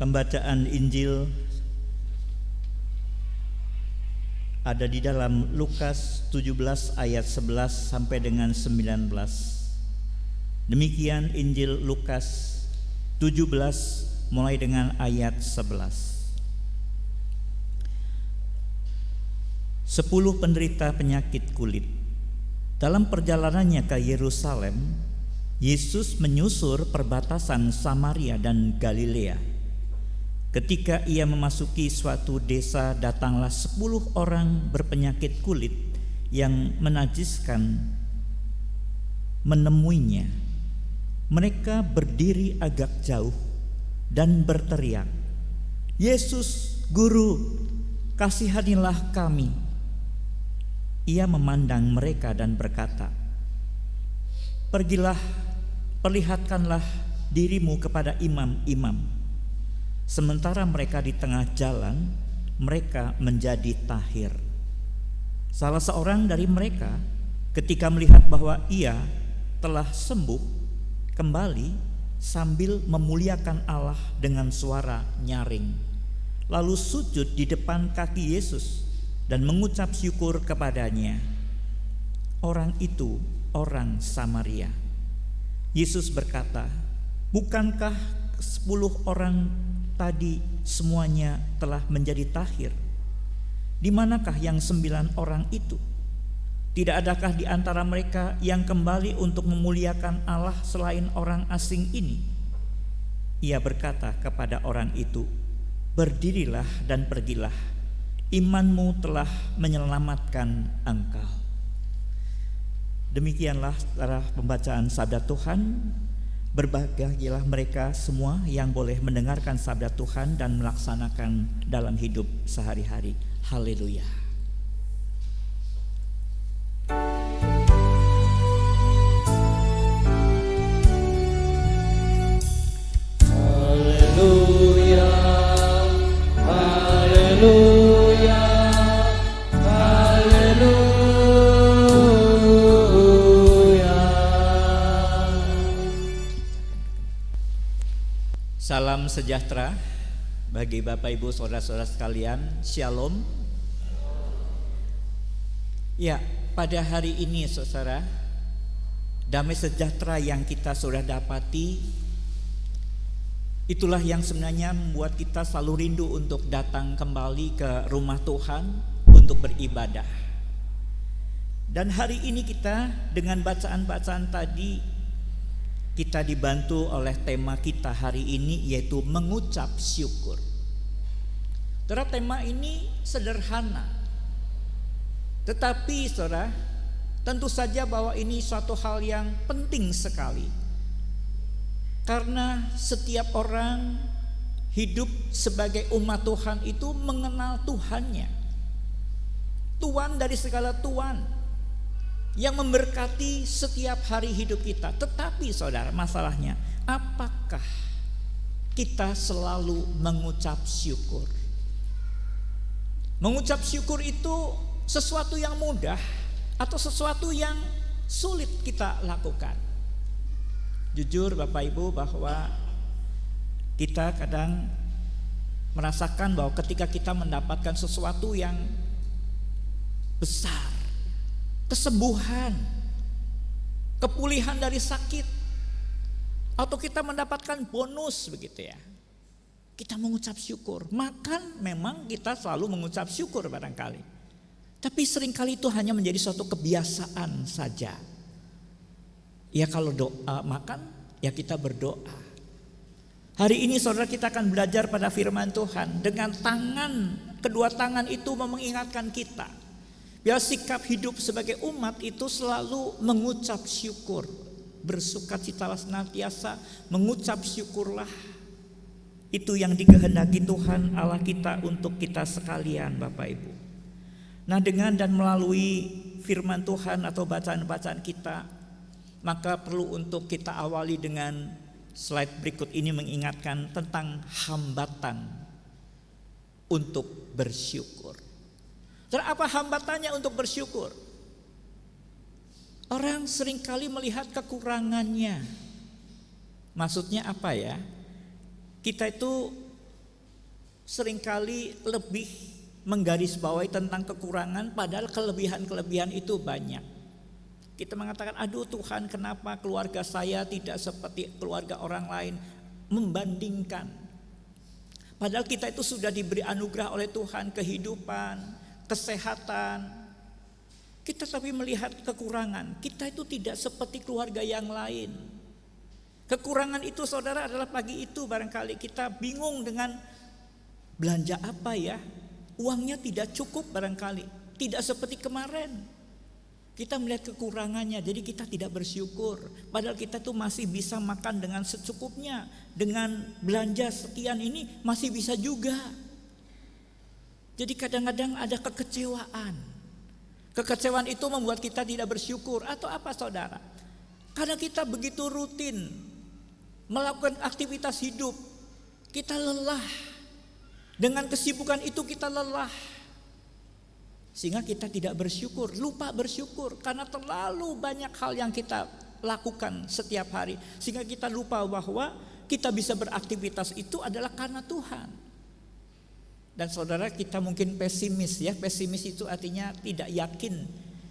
Pembacaan Injil ada di dalam Lukas 17 ayat 11 sampai dengan 19. Demikian Injil Lukas 17 mulai dengan ayat 11. 10 penderita penyakit kulit. Dalam perjalanannya ke Yerusalem, Yesus menyusur perbatasan Samaria dan Galilea. Ketika ia memasuki suatu desa, datanglah 10 orang berpenyakit kulit yang menajiskan menemuinya. Mereka berdiri agak jauh dan berteriak, "Yesus, Guru, kasihanilah kami." Ia memandang mereka dan berkata, "Pergilah, perlihatkanlah dirimu kepada imam-imam." Sementara mereka di tengah jalan, mereka menjadi tahir. Salah seorang dari mereka ketika melihat bahwa ia telah sembuh, kembali sambil memuliakan Allah dengan suara nyaring, lalu sujud di depan kaki Yesus dan mengucap syukur kepadanya. Orang itu orang Samaria. Yesus berkata, "Bukankah 10 orang tadi semuanya telah menjadi tahir? Di manakah yang 9 orang itu? Tidak adakah di antara mereka yang kembali untuk memuliakan Allah selain orang asing ini?" Ia berkata kepada orang itu, "Berdirilah dan pergilah, imanmu telah menyelamatkan engkau." Demikianlah secara pembacaan sabda Tuhan. Berbahagialah mereka semua yang boleh mendengarkan sabda Tuhan dan melaksanakan dalam hidup sehari-hari. Haleluya. Haleluya, haleluya, haleluya. Salam sejahtera bagi Bapak Ibu saudara-saudara sekalian. Shalom. Ya, pada hari ini saudara, damai sejahtera yang kita sudah dapati, itulah yang sebenarnya membuat kita selalu rindu untuk datang kembali ke rumah Tuhan untuk beribadah. Dan hari ini kita dengan bacaan-bacaan tadi, kita dibantu oleh tema kita hari ini, yaitu mengucap syukur. Saudara, tema ini sederhana, tetapi saudara, tentu saja bahwa ini suatu hal yang penting sekali. Karena setiap orang hidup sebagai umat Tuhan itu mengenal Tuhannya, Tuhan dari segala Tuhan yang memberkati setiap hari hidup kita. Tetapi saudara, masalahnya, apakah kita selalu mengucap syukur? Mengucap syukur itu sesuatu yang mudah atau sesuatu yang sulit kita lakukan? Jujur Bapak Ibu, bahwa kita kadang merasakan bahwa ketika kita mendapatkan sesuatu yang besar, kesembuhan, kepulihan dari sakit, atau kita mendapatkan bonus begitu ya, kita mengucap syukur. Makan memang kita selalu mengucap syukur barangkali, tapi seringkali itu hanya menjadi suatu kebiasaan saja. Ya, kalau doa makan, ya kita berdoa. Hari ini saudara, kita akan belajar pada firman Tuhan. Dengan kedua tangan itu mengingatkan kita, biar sikap hidup sebagai umat itu selalu mengucap syukur. Bersukacitalah senantiasa, mengucap syukurlah. Itu yang dikehendaki Tuhan Allah kita untuk kita sekalian Bapak Ibu. Nah, dengan dan melalui firman Tuhan atau bacaan-bacaan kita, maka perlu untuk kita awali dengan slide berikut ini, mengingatkan tentang hambatan untuk bersyukur. Apa hambatannya untuk bersyukur? Orang seringkali melihat kekurangannya. Maksudnya apa ya? Kita itu seringkali lebih menggarisbawahi tentang kekurangan, padahal kelebihan-kelebihan itu banyak. Kita mengatakan, aduh Tuhan, kenapa keluarga saya tidak seperti keluarga orang lain, membandingkan. Padahal kita itu sudah diberi anugerah oleh Tuhan, kehidupan, kesehatan. Kita tapi melihat kekurangan, kita itu tidak seperti keluarga yang lain. Kekurangan itu saudara adalah pagi itu barangkali kita bingung dengan belanja apa ya. Uangnya tidak cukup barangkali, tidak seperti kemarin. Kita melihat kekurangannya, jadi kita tidak bersyukur. Padahal kita tuh masih bisa makan dengan secukupnya. Dengan belanja sekian ini masih bisa juga. Jadi kadang-kadang ada kekecewaan. Kekecewaan itu membuat kita tidak bersyukur. Atau apa saudara? Karena kita begitu rutin melakukan aktivitas hidup, kita lelah. Dengan kesibukan itu kita lelah. Sehingga kita tidak bersyukur, lupa bersyukur. Karena terlalu banyak hal yang kita lakukan setiap hari. Sehingga kita lupa bahwa kita bisa beraktivitas itu adalah karena Tuhan. Dan saudara, kita mungkin pesimis ya. Pesimis itu artinya tidak yakin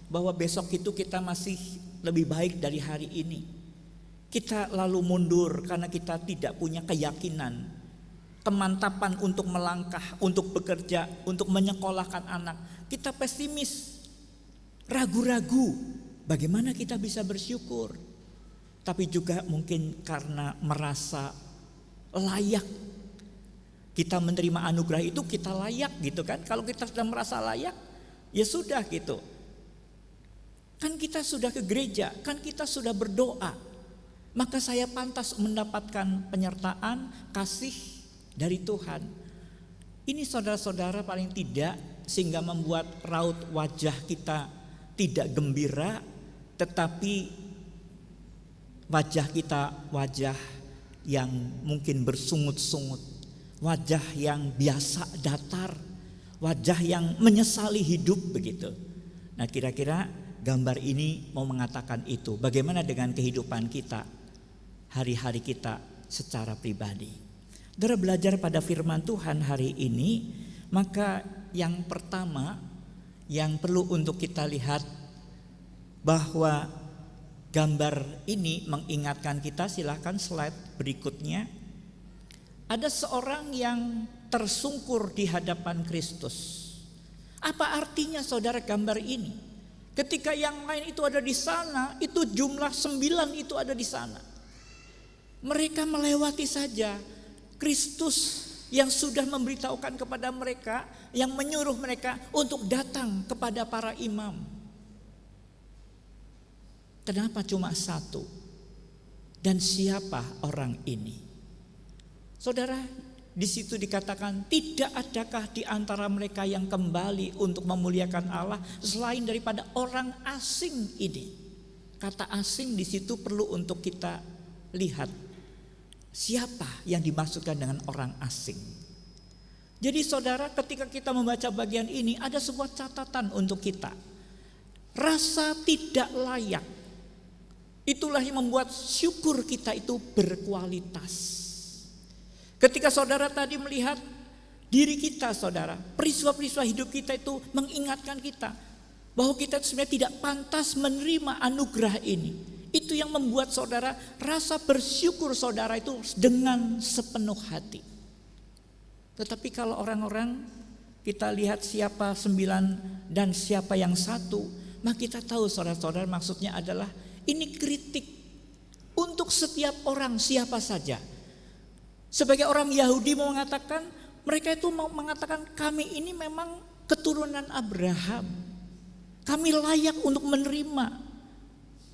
bahwa besok itu kita masih lebih baik dari hari ini. Kita lalu mundur karena kita tidak punya keyakinan, kemantapan untuk melangkah, untuk bekerja, untuk menyekolahkan anak. Kita pesimis, ragu-ragu. Bagaimana kita bisa bersyukur? Tapi juga mungkin karena merasa layak. Kita menerima anugerah itu kita layak gitu kan. Kalau kita sudah merasa layak, ya sudah gitu. Kan kita sudah ke gereja, kan kita sudah berdoa. Maka saya pantas mendapatkan penyertaan, kasih dari Tuhan. Ini saudara-saudara paling tidak sehingga membuat raut wajah kita tidak gembira, tetapi wajah kita wajah yang mungkin bersungut-sungut, wajah yang biasa datar, wajah yang menyesali hidup begitu. Nah, kira-kira gambar ini mau mengatakan itu. Bagaimana dengan kehidupan kita, hari-hari kita secara pribadi? Saudara belajar pada firman Tuhan hari ini, maka yang pertama yang perlu untuk kita lihat bahwa gambar ini mengingatkan kita, silahkan slide berikutnya. Ada seorang yang tersungkur di hadapan Kristus. Apa artinya saudara gambar ini? Ketika yang lain itu ada di sana, itu jumlah 9 itu ada di sana. Mereka melewati saja. Kristus yang sudah memberitahukan kepada mereka, yang menyuruh mereka untuk datang kepada para imam. Kenapa cuma 1? Dan siapa orang ini? Saudara, di situ dikatakan tidak adakah di antara mereka yang kembali untuk memuliakan Allah selain daripada orang asing ini. Kata asing di situ perlu untuk kita lihat. Siapa yang dimaksudkan dengan orang asing? Jadi saudara, ketika kita membaca bagian ini ada sebuah catatan untuk kita. Rasa tidak layak, itulah yang membuat syukur kita itu berkualitas. Ketika saudara tadi melihat diri kita saudara, peristiwa-peristiwa hidup kita itu mengingatkan kita bahwa kita sebenarnya tidak pantas menerima anugerah ini. Itu yang membuat saudara rasa bersyukur saudara itu dengan sepenuh hati. Tetapi kalau orang-orang kita lihat siapa 9 dan siapa yang 1, maka kita tahu saudara-saudara maksudnya adalah ini kritik untuk setiap orang siapa saja. Sebagai orang Yahudi mau mengatakan, mereka itu mau mengatakan kami ini memang keturunan Abraham. Kami layak untuk menerima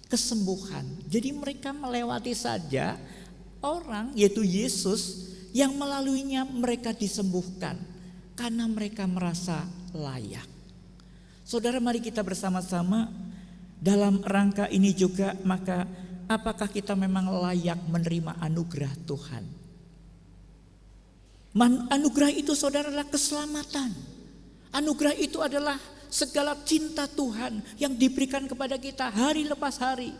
kesembuhan. Jadi mereka melewati saja orang yaitu Yesus yang melaluinya mereka disembuhkan karena mereka merasa layak. Saudara, mari kita bersama-sama dalam rangka ini juga, maka apakah kita memang layak menerima anugerah Tuhan? Anugerah itu saudara adalah keselamatan. Anugerah itu adalah segala cinta Tuhan yang diberikan kepada kita hari lepas hari,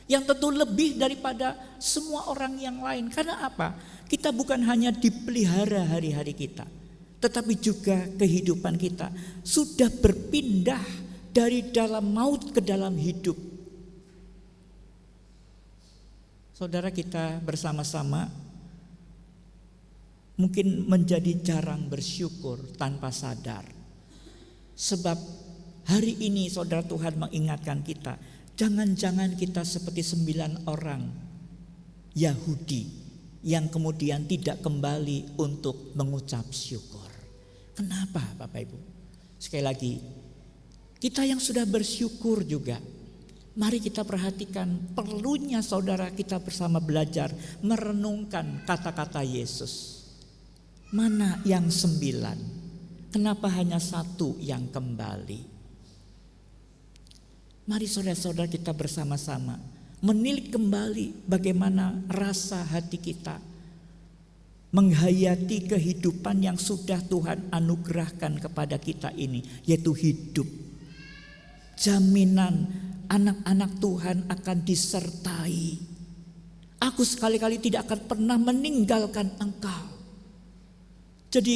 yang tentu lebih daripada semua orang yang lain. Karena apa? Kita bukan hanya dipelihara hari-hari kita, tetapi juga kehidupan kita sudah berpindah dari dalam maut ke dalam hidup. Saudara, kita bersama-sama mungkin menjadi jarang bersyukur tanpa sadar. Sebab hari ini saudara, Tuhan mengingatkan kita, jangan-jangan kita seperti 9 orang Yahudi yang kemudian tidak kembali untuk mengucap syukur. Kenapa Bapak Ibu? Sekali lagi, kita yang sudah bersyukur juga, mari kita perhatikan perlunya saudara kita bersama belajar merenungkan kata-kata Yesus. Mana yang 9? Kenapa hanya 1 yang kembali? Mari saudara-saudara kita bersama-sama menilik kembali bagaimana rasa hati kita menghayati kehidupan yang sudah Tuhan anugerahkan kepada kita ini, yaitu hidup. Jaminan anak-anak Tuhan akan disertai. Aku sekali-kali tidak akan pernah meninggalkan engkau. Jadi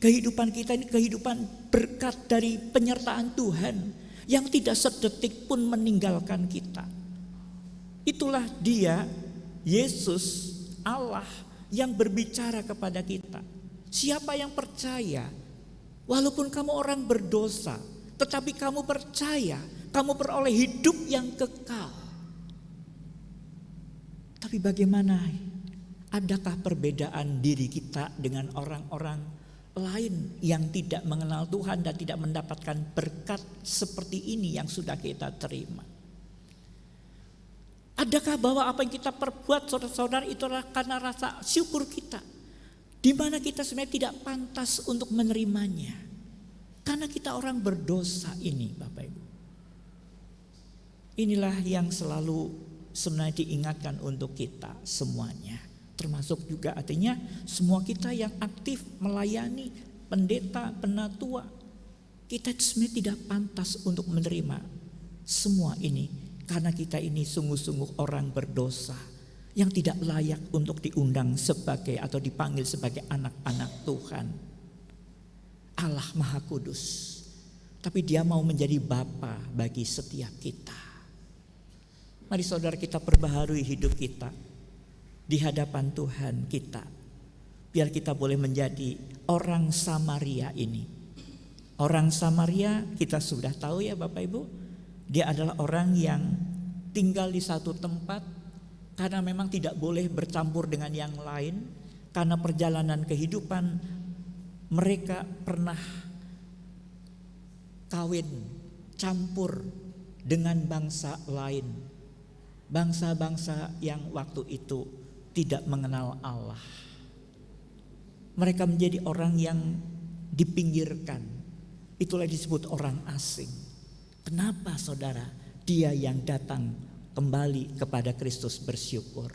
kehidupan kita ini kehidupan berkat dari penyertaan Tuhan yang tidak sedetik pun meninggalkan kita. Itulah Dia, Yesus, Allah yang berbicara kepada kita. Siapa yang percaya, walaupun kamu orang berdosa, tetapi kamu percaya, kamu beroleh hidup yang kekal. Tapi bagaimana? Adakah perbedaan diri kita dengan orang-orang lain yang tidak mengenal Tuhan dan tidak mendapatkan berkat seperti ini yang sudah kita terima? Adakah bahwa apa yang kita perbuat saudara-saudara itu adalah karena rasa syukur kita, di mana kita sebenarnya tidak pantas untuk menerimanya? Karena kita orang berdosa ini Bapak Ibu. Inilah yang selalu sebenarnya diingatkan untuk kita semuanya. Termasuk juga artinya semua kita yang aktif melayani pendeta, penatua. Kita sebenarnya tidak pantas untuk menerima semua ini. Karena kita ini sungguh-sungguh orang berdosa yang tidak layak untuk diundang sebagai atau dipanggil sebagai anak-anak Tuhan. Allah Maha Kudus. Tapi Dia mau menjadi Bapa bagi setiap kita. Mari saudara kita perbaharui hidup kita di hadapan Tuhan kita, biar kita boleh menjadi orang Samaria ini. Orang Samaria kita sudah tahu ya Bapak Ibu, dia adalah orang yang tinggal di satu tempat karena memang tidak boleh bercampur dengan yang lain. Karena perjalanan kehidupan mereka pernah kawin campur dengan bangsa lain, bangsa-bangsa yang waktu itu tidak mengenal Allah. Mereka menjadi orang yang dipinggirkan. Itulah disebut orang asing. Kenapa saudara? Dia yang datang kembali kepada Kristus bersyukur.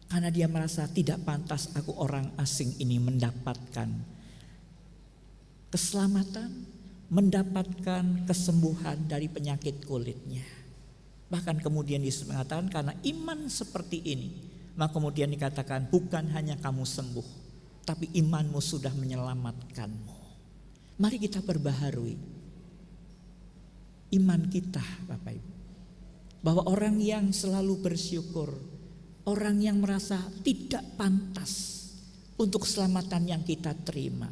Karena dia merasa tidak pantas aku orang asing ini mendapatkan keselamatan, mendapatkan kesembuhan dari penyakit kulitnya. Bahkan kemudian Yesus mengatakan karena iman seperti ini, maka kemudian dikatakan bukan hanya kamu sembuh, tapi imanmu sudah menyelamatkanmu. Mari kita perbaharui iman kita Bapak Ibu. Bahwa orang yang selalu bersyukur, orang yang merasa tidak pantas untuk keselamatan yang kita terima,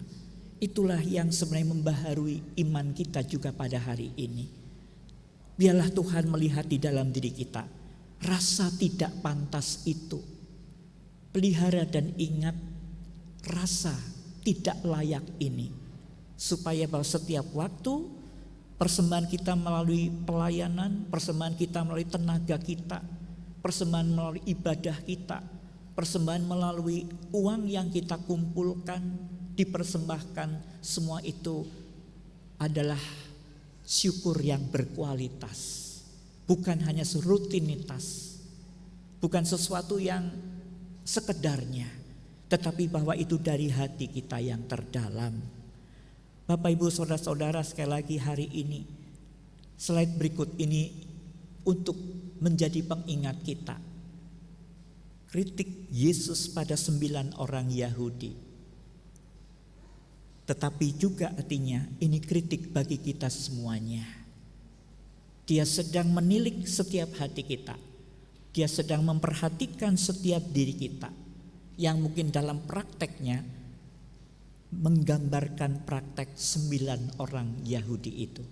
itulah yang sebenarnya membaharui iman kita juga pada hari ini. Biarlah Tuhan melihat di dalam diri kita rasa tidak pantas itu. Pelihara dan ingat rasa tidak layak ini, supaya bahwa setiap waktu persembahan kita melalui pelayanan, persembahan kita melalui tenaga kita, persembahan melalui ibadah kita, persembahan melalui uang yang kita kumpulkan, dipersembahkan, semua itu adalah syukur yang berkualitas. Bukan hanya rutinitas, bukan sesuatu yang sekedarnya, tetapi bahwa itu dari hati kita yang terdalam. Bapak Ibu saudara-saudara, sekali lagi hari ini slide berikut ini untuk menjadi pengingat kita. Kritik Yesus pada 9 orang Yahudi. Tetapi juga artinya ini kritik bagi kita semuanya. Dia sedang menilik setiap hati kita. Dia sedang memperhatikan setiap diri kita, yang mungkin dalam prakteknya menggambarkan praktek 9 orang Yahudi itu.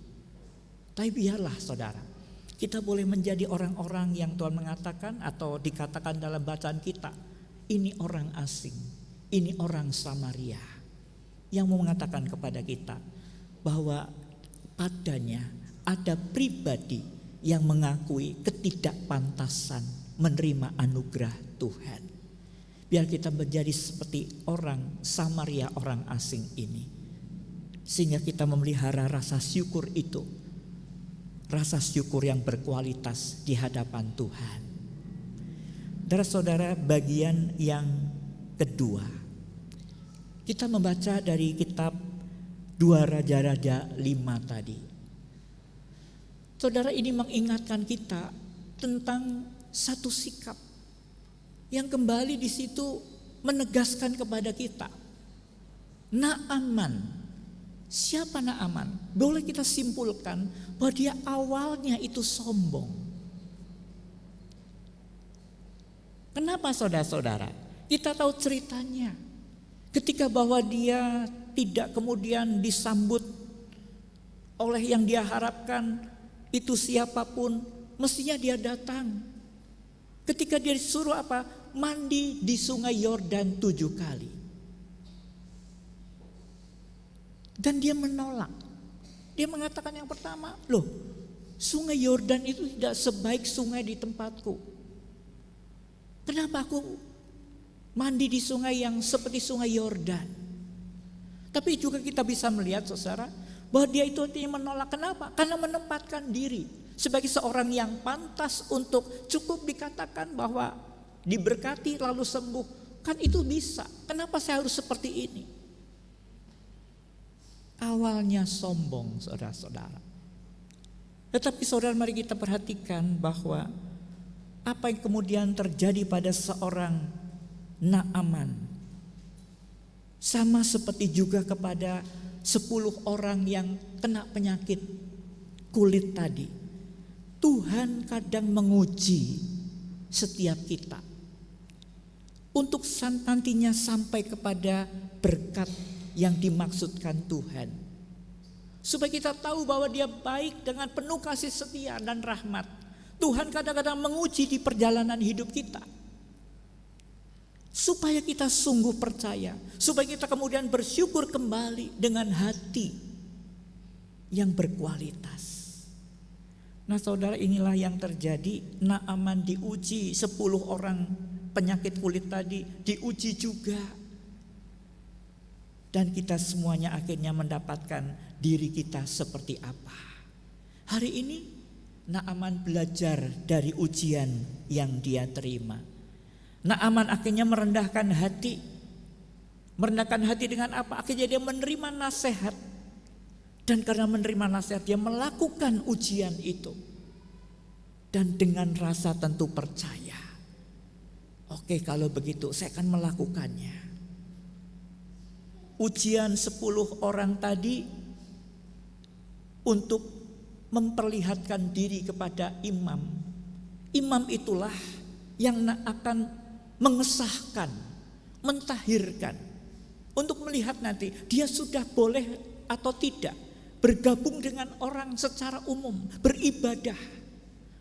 Tapi biarlah saudara, kita boleh menjadi orang-orang yang Tuhan mengatakan atau dikatakan dalam bacaan kita, ini orang asing, ini orang Samaria, yang mau mengatakan kepada kita bahwa padanya ada pribadi yang mengakui ketidakpantasan menerima anugerah Tuhan. Biar kita menjadi seperti orang Samaria, orang asing ini, sehingga kita memelihara rasa syukur itu, rasa syukur yang berkualitas di hadapan Tuhan. Saudara, bagian yang kedua, kita membaca dari kitab 2 Raja-Raja 5 tadi. Saudara, ini mengingatkan kita tentang satu sikap yang kembali di situ menegaskan kepada kita. Naaman, siapa Naaman? Boleh kita simpulkan bahwa dia awalnya itu sombong. Kenapa saudara-saudara? Kita tahu ceritanya. Ketika bahwa dia tidak kemudian disambut oleh yang dia harapkan, itu siapapun, mestinya dia datang. Ketika dia disuruh apa? Mandi di sungai Yordan 7 kali. Dan dia menolak. Dia mengatakan yang pertama, loh, sungai Yordan itu tidak sebaik sungai di tempatku. Kenapa aku mandi di sungai yang seperti sungai Yordan? Tapi juga kita bisa melihat saudara, bahwa dia itu artinya menolak. Kenapa? Karena menempatkan diri sebagai seorang yang pantas untuk cukup dikatakan bahwa diberkati lalu sembuh. Kan itu bisa. Kenapa saya harus seperti ini? Awalnya sombong saudara-saudara. Tetapi saudara, mari kita perhatikan bahwa apa yang kemudian terjadi pada seorang Naaman sama seperti juga kepada 10 orang yang kena penyakit kulit tadi. Tuhan kadang menguji setiap kita untuk nantinya sampai kepada berkat yang dimaksudkan Tuhan. Supaya kita tahu bahwa dia baik dengan penuh kasih setia dan rahmat. Tuhan kadang-kadang menguji di perjalanan hidup kita. Supaya kita sungguh percaya. Supaya kita kemudian bersyukur kembali dengan hati yang berkualitas. Nah saudara, inilah yang terjadi. Naaman diuji, 10 orang penyakit kulit tadi diuji juga. Dan kita semuanya akhirnya mendapatkan diri kita seperti apa. Hari ini Naaman belajar dari ujian yang dia terima. Naaman akhirnya merendahkan hati. Merendahkan hati dengan apa? Akhirnya dia menerima nasihat. Dan karena menerima nasihat, dia melakukan ujian itu. Dan dengan rasa tentu percaya. Oke, kalau begitu saya akan melakukannya. Ujian 10 orang tadi untuk memperlihatkan diri kepada imam. Imam itulah yang akan mengesahkan, mentahirkan. Untuk melihat nanti dia sudah boleh atau tidak bergabung dengan orang secara umum, beribadah.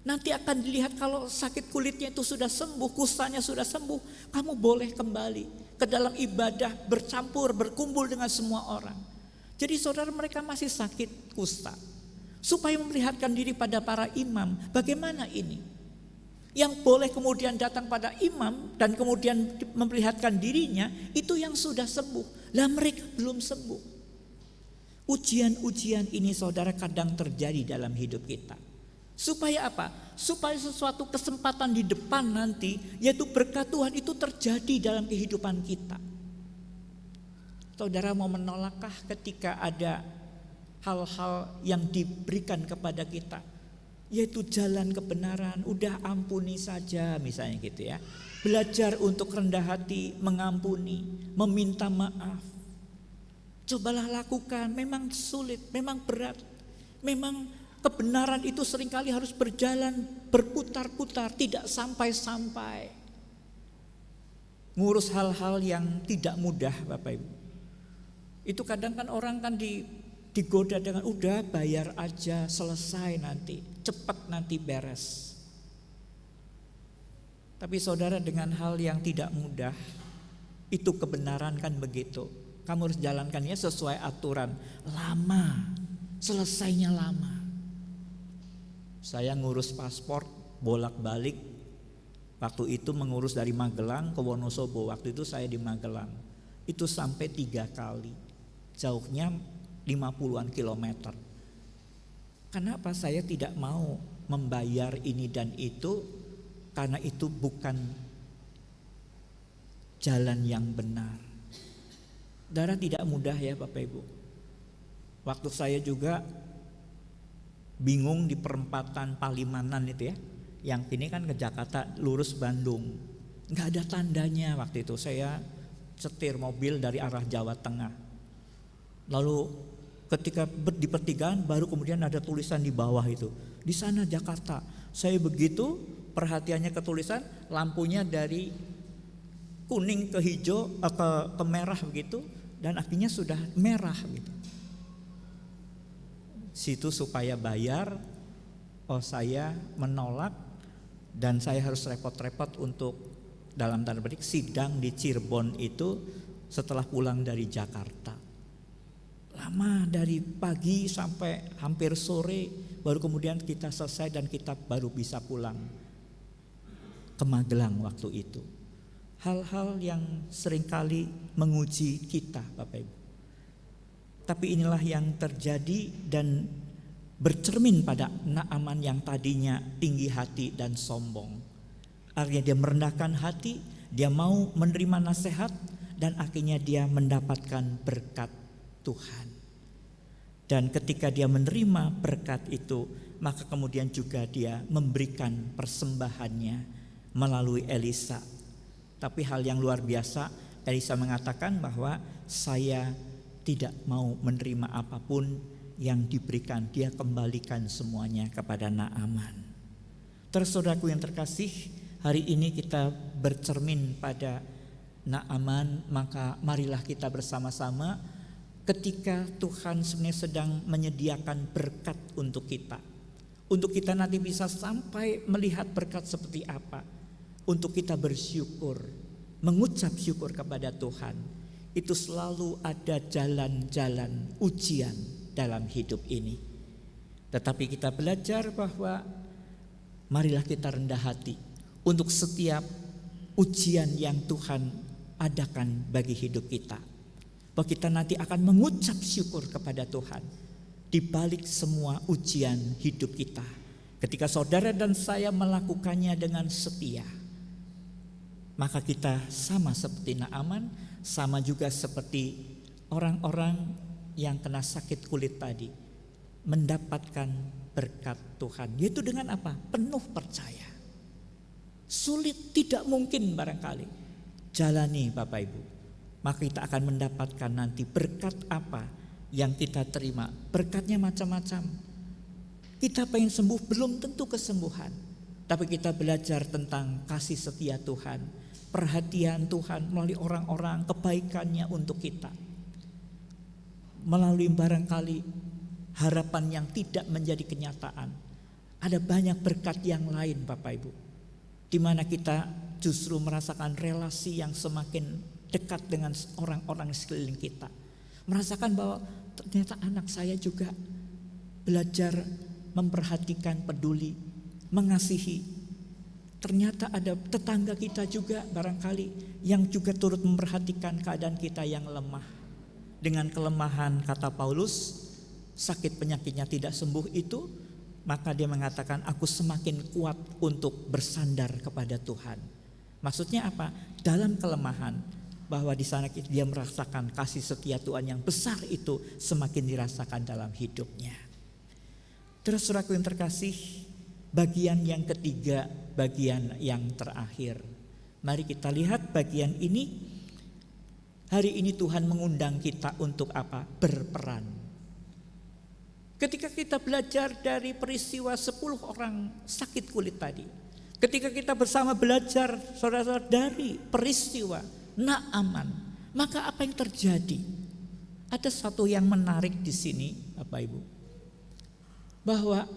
Nanti akan dilihat kalau sakit kulitnya itu sudah sembuh, kustanya sudah sembuh, kamu boleh kembali ke dalam ibadah, bercampur, berkumpul dengan semua orang. Jadi saudara, mereka masih sakit kusta. Supaya memperlihatkan diri pada para imam, bagaimana ini? Yang boleh kemudian datang pada imam dan kemudian memperlihatkan dirinya, itu yang sudah sembuh. Lah mereka belum sembuh. Ujian-ujian ini saudara kadang terjadi dalam hidup kita. Supaya apa? Supaya sesuatu kesempatan di depan nanti, yaitu berkat Tuhan itu terjadi dalam kehidupan kita. Saudara mau menolakkah ketika ada hal-hal yang diberikan kepada kita, yaitu jalan kebenaran, udah ampuni saja misalnya gitu ya. Belajar untuk rendah hati, mengampuni, meminta maaf. Cobalah lakukan, memang sulit, memang berat. Memang kebenaran itu seringkali harus berjalan berputar-putar, tidak sampai-sampai. Ngurus hal-hal yang tidak mudah Bapak Ibu. Itu kadang kan orang kan digoda dengan udah bayar aja, selesai nanti, cepat nanti beres. Tapi saudara, dengan hal yang tidak mudah, itu kebenaran kan begitu. Kamu harus jalankannya sesuai aturan. Lama, selesainya lama. Saya ngurus paspor bolak-balik. Waktu itu mengurus dari Magelang ke Wonosobo. Waktu itu saya di Magelang. Itu sampai 3 kali. Jauhnya 50-an kilometer. Kenapa saya tidak mau membayar ini dan itu? Karena itu bukan jalan yang benar. Saudara, tidak mudah ya Bapak Ibu. Waktu saya juga bingung di perempatan Palimanan itu ya. Yang ini kan ke Jakarta lurus Bandung. Nggak ada tandanya waktu itu. Saya setir mobil dari arah Jawa Tengah. Lalu ketika di pertigaan baru kemudian ada tulisan di bawah itu. Di sana Jakarta. Saya begitu perhatiannya ke tulisan, lampunya dari kuning ke hijau ke merah begitu, dan akhirnya sudah merah gitu. Situ supaya bayar, saya menolak dan saya harus repot-repot untuk dalam tanda petik sidang di Cirebon itu setelah pulang dari Jakarta. Lama dari pagi sampai hampir sore baru kemudian kita selesai dan kita baru bisa pulang ke Magelang waktu itu. Hal-hal yang seringkali menguji kita Bapak Ibu. Tapi inilah yang terjadi dan bercermin pada Naaman yang tadinya tinggi hati dan sombong. Akhirnya dia merendahkan hati, dia mau menerima nasihat dan akhirnya dia mendapatkan berkat Tuhan. Dan ketika dia menerima berkat itu, maka kemudian juga dia memberikan persembahannya melalui Elisa. Tapi hal yang luar biasa, Elisa mengatakan bahwa saya tidak mau menerima apapun yang diberikan. Dia kembalikan semuanya kepada Naaman. Terus saudaraku yang terkasih, hari ini kita bercermin pada Naaman, maka marilah kita bersama-sama ketika Tuhan sebenarnya sedang menyediakan berkat untuk kita. Untuk kita nanti bisa sampai melihat berkat seperti apa. Untuk kita bersyukur, mengucap syukur kepada Tuhan. Itu selalu ada jalan-jalan ujian dalam hidup ini. Tetapi kita belajar bahwa marilah kita rendah hati untuk setiap ujian yang Tuhan adakan bagi hidup kita. Bahwa kita nanti akan mengucap syukur kepada Tuhan di balik semua ujian hidup kita. Ketika saudara dan saya melakukannya dengan setia, maka kita sama seperti Naaman, sama juga seperti orang-orang yang kena sakit kulit tadi, mendapatkan berkat Tuhan. Yaitu dengan apa? Penuh percaya. Sulit, tidak mungkin barangkali. Jalani Bapak Ibu. Maka kita akan mendapatkan nanti berkat apa yang kita terima. Berkatnya macam-macam. Kita pengen sembuh, belum tentu kesembuhan. Tapi kita belajar tentang kasih setia Tuhan, perhatian Tuhan melalui orang-orang, kebaikannya untuk kita. Melalui barangkali harapan yang tidak menjadi kenyataan. Ada banyak berkat yang lain Bapak Ibu, di mana kita justru merasakan relasi yang semakin dekat dengan orang-orang sekeliling kita. Merasakan bahwa ternyata anak saya juga belajar memperhatikan, peduli, mengasihi. Ternyata ada tetangga kita juga barangkali yang juga turut memperhatikan keadaan kita yang lemah. Dengan kelemahan, kata Paulus, sakit penyakitnya tidak sembuh itu, maka dia mengatakan aku semakin kuat untuk bersandar kepada Tuhan. Maksudnya apa? Dalam kelemahan, bahwa di sana dia merasakan kasih setia Tuhan yang besar itu semakin dirasakan dalam hidupnya. Terus saudaraku yang terkasih, bagian yang ketiga, bagian yang terakhir. Mari kita lihat bagian ini. Hari ini Tuhan mengundang kita untuk apa? Berperan. Ketika kita belajar dari peristiwa 10 orang sakit kulit tadi, ketika kita bersama belajar saudara-saudara dari peristiwa Naaman, maka apa yang terjadi? Ada satu yang menarik di sini, Bapak Ibu, bahwa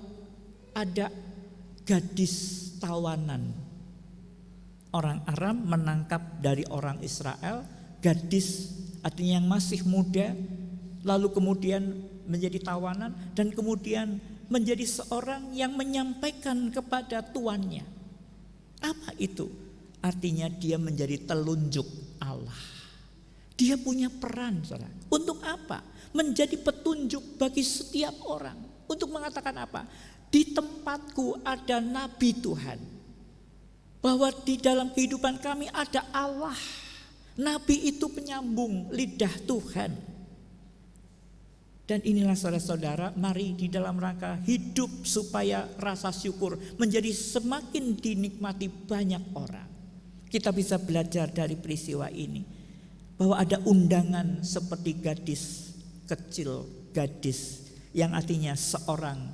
ada gadis tawanan. Orang Aram menangkap dari orang Israel gadis, artinya yang masih muda, lalu kemudian menjadi tawanan dan kemudian menjadi seorang yang menyampaikan kepada tuannya. Apa itu? Artinya dia menjadi telunjuk Allah. Dia punya peran, saudara. Untuk apa? Menjadi petunjuk bagi setiap orang. Untuk mengatakan apa? Di tempatku ada nabi Tuhan. Bahwa di dalam kehidupan kami ada Allah. Nabi itu penyambung lidah Tuhan. Dan inilah saudara-saudara, mari di dalam rangka hidup supaya rasa syukur menjadi semakin dinikmati banyak orang. Kita bisa belajar dari peristiwa ini bahwa ada undangan seperti gadis kecil, gadis yang artinya seorang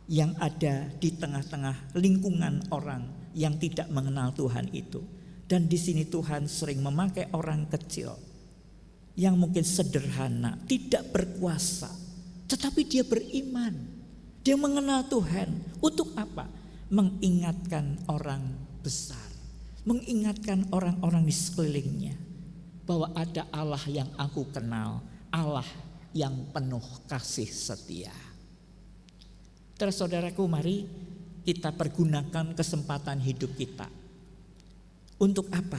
yang ada di tengah-tengah lingkungan orang yang tidak mengenal Tuhan itu. Dan di sini Tuhan sering memakai orang kecil yang mungkin sederhana, tidak berkuasa, tetapi dia beriman. Dia mengenal Tuhan. Untuk apa? Mengingatkan orang besar, mengingatkan orang-orang di sekelilingnya bahwa ada Allah yang aku kenal, Allah yang penuh kasih setia. Saudaraku, mari kita pergunakan kesempatan hidup kita. Untuk apa?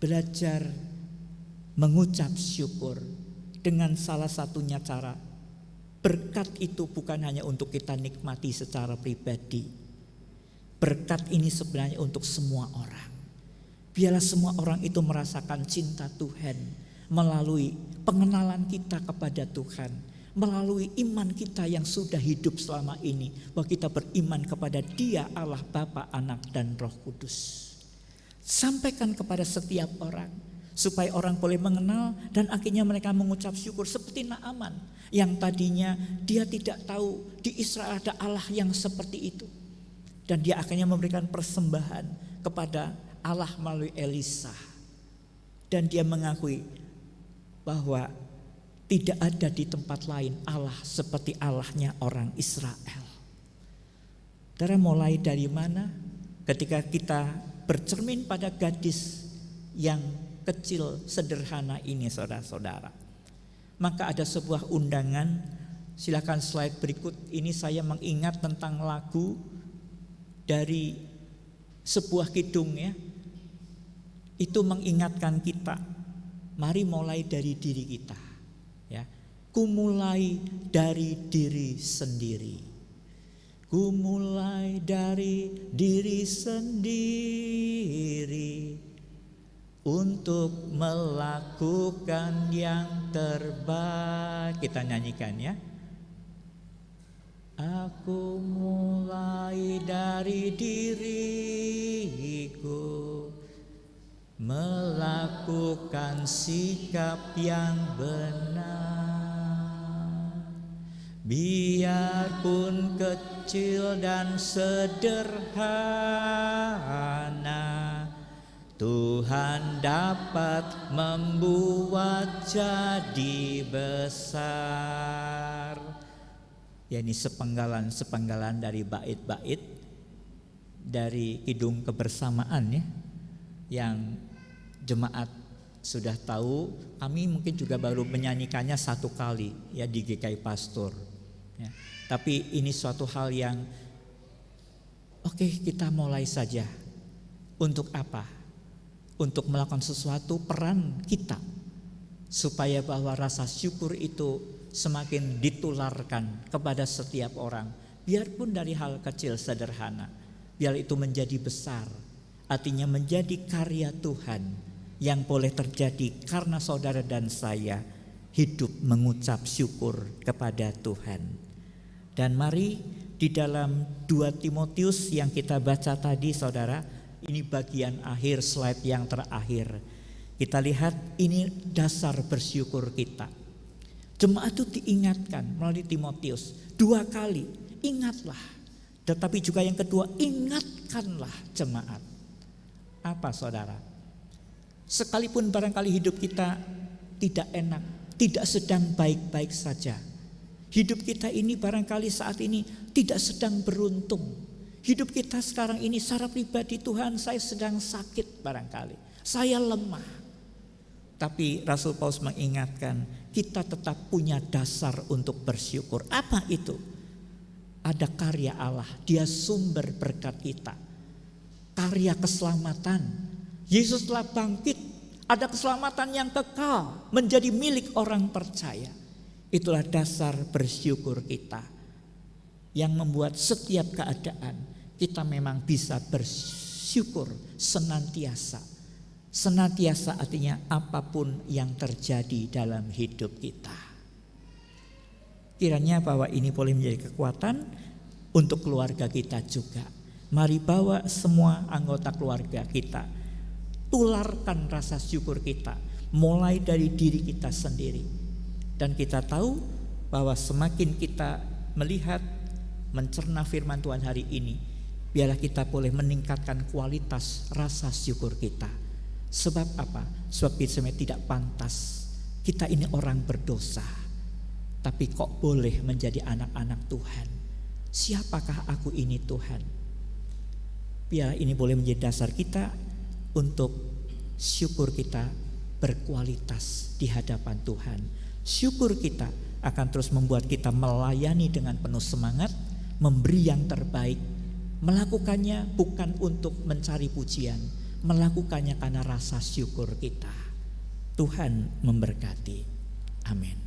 Belajar mengucap syukur dengan salah satunya cara. Berkat itu bukan hanya untuk kita nikmati secara pribadi. Berkat ini sebenarnya untuk semua orang. Biarlah semua orang itu merasakan cinta Tuhan melalui pengenalan kita kepada Tuhan, melalui iman kita yang sudah hidup selama ini, bahwa kita beriman kepada Dia Allah Bapa, Anak dan Roh Kudus. Sampaikan kepada setiap orang supaya orang boleh mengenal dan akhirnya mereka mengucap syukur seperti Naaman yang tadinya dia tidak tahu di Israel ada Allah yang seperti itu. Dan dia akhirnya memberikan persembahan kepada Allah melalui Elisa. Dan dia mengakui bahwa tidak ada di tempat lain Allah seperti Allahnya orang Israel. Saudara, mulai dari mana? Ketika kita bercermin pada gadis yang kecil sederhana ini, saudara-saudara, maka ada sebuah undangan. Silakan slide berikut. Ini saya mengingat tentang lagu dari sebuah kidung ya. Itu mengingatkan kita, mari mulai dari diri kita ya. Ku mulai dari diri sendiri. Ku mulai dari diri sendiri untuk melakukan yang terbaik. Kita nyanyikan ya. Aku mulai dari diriku, melakukan sikap yang benar. Biarpun kecil dan sederhana, Tuhan dapat membuat jadi besar. Ya, ini sepenggalan dari bait-bait dari kidung kebersamaan ya, yang jemaat sudah tahu. Kami mungkin juga baru menyanyikannya satu kali ya di GKI Pastor ya. Tapi ini suatu hal yang oke, kita mulai saja. Untuk apa? Untuk melakukan sesuatu, peran kita, supaya bahwa rasa syukur itu semakin ditularkan kepada setiap orang. Biarpun dari hal kecil sederhana, biar itu menjadi besar. Artinya menjadi karya Tuhan yang boleh terjadi karena saudara dan saya hidup mengucap syukur kepada Tuhan. Dan mari di dalam 2 Timotius yang kita baca tadi, saudara, ini bagian akhir, slide yang terakhir. Kita lihat ini dasar bersyukur kita. Jemaat itu diingatkan melalui Timotius 2 kali, ingatlah. Tetapi juga yang kedua, ingatkanlah jemaat. Apa saudara? Sekalipun barangkali hidup kita tidak enak, tidak sedang baik-baik saja. Hidup kita ini barangkali saat ini tidak sedang beruntung. Hidup kita sekarang ini secara pribadi, Tuhan, saya sedang sakit barangkali. Saya lemah. Tapi Rasul Paulus mengingatkan, kita tetap punya dasar untuk bersyukur. Apa itu? Ada karya Allah, Dia sumber berkat kita. Karya keselamatan. Yesus telah bangkit, ada keselamatan yang kekal, menjadi milik orang percaya. Itulah dasar bersyukur kita, yang membuat setiap keadaan kita memang bisa bersyukur senantiasa. Senantiasa artinya apapun yang terjadi dalam hidup kita. Kiranya bahwa ini boleh menjadi kekuatan untuk keluarga kita juga. Mari bawa semua anggota keluarga kita, tularkan rasa syukur kita mulai dari diri kita sendiri. Dan kita tahu bahwa semakin kita melihat, mencerna firman Tuhan hari ini, biarlah kita boleh meningkatkan kualitas rasa syukur kita. Sebab apa? Sebab kita tidak pantas. Kita ini orang berdosa, tapi kok boleh menjadi anak-anak Tuhan. Siapakah aku ini Tuhan? Biarlah ini boleh menjadi dasar kita untuk syukur kita berkualitas di hadapan Tuhan. Syukur kita akan terus membuat kita melayani dengan penuh semangat, memberi yang terbaik, melakukannya bukan untuk mencari pujian, melakukannya karena rasa syukur kita. Tuhan memberkati. Amin.